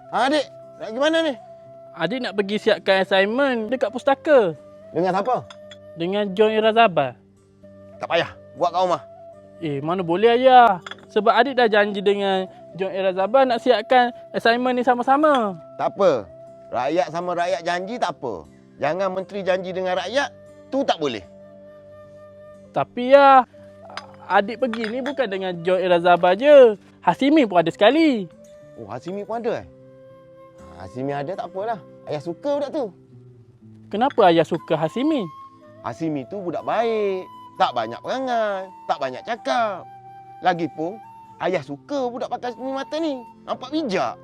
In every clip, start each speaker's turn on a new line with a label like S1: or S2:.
S1: Adik, nak pergi mana ni?
S2: Adik nak pergi siapkan assignment dekat pustaka.
S1: Dengan siapa?
S2: Dengan John Irazaba.
S1: Tak payah, buat kat rumah.
S2: Mana boleh ayah. Sebab adik dah janji dengan John Irazaba nak siapkan assignment ni sama-sama.
S1: Tak apa. Rakyat sama rakyat janji tak apa. Jangan menteri janji dengan rakyat, tu tak boleh.
S2: Tapi ya, adik pergi ni bukan dengan John Irazaba je. Hasimi pun ada sekali.
S1: Oh, Hasimi pun ada Hasimi ada tak apalah. Ayah suka budak tu.
S2: Kenapa ayah suka Hasimi?
S1: Hasimi tu budak baik. Tak banyak perangai. Tak banyak cakap. Lagipun, ayah suka budak pakai semimata ni. Nampak bijak.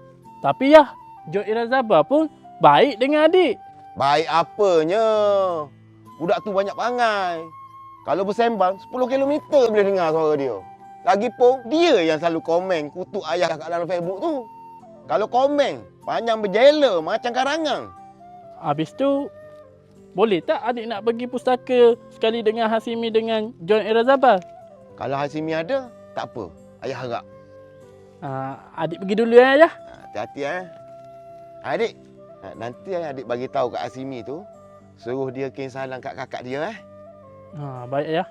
S2: Tapi ya, John Irazaba pun baik dengan adik.
S1: Baik apanya. Budak tu banyak perangai. Kalau bersembang, 10 kilometer boleh dengar suara dia. Lagipun, dia yang selalu komen kutuk ayah kat dalam Facebook tu. Kalau komen, panjang berjela macam karangan.
S2: Habis tu, boleh tak adik nak pergi pustaka sekali dengan Hasimi dengan John Irazaba?
S1: Kalau Hasimi ada, tak apa. Ayah harap.
S2: Adik pergi dulu ya, ayah.
S1: Hati-hati Adik, nanti adik bagi tahu kat Hasimi tu, suruh dia kirim salam kat kakak dia
S2: Baik ayah.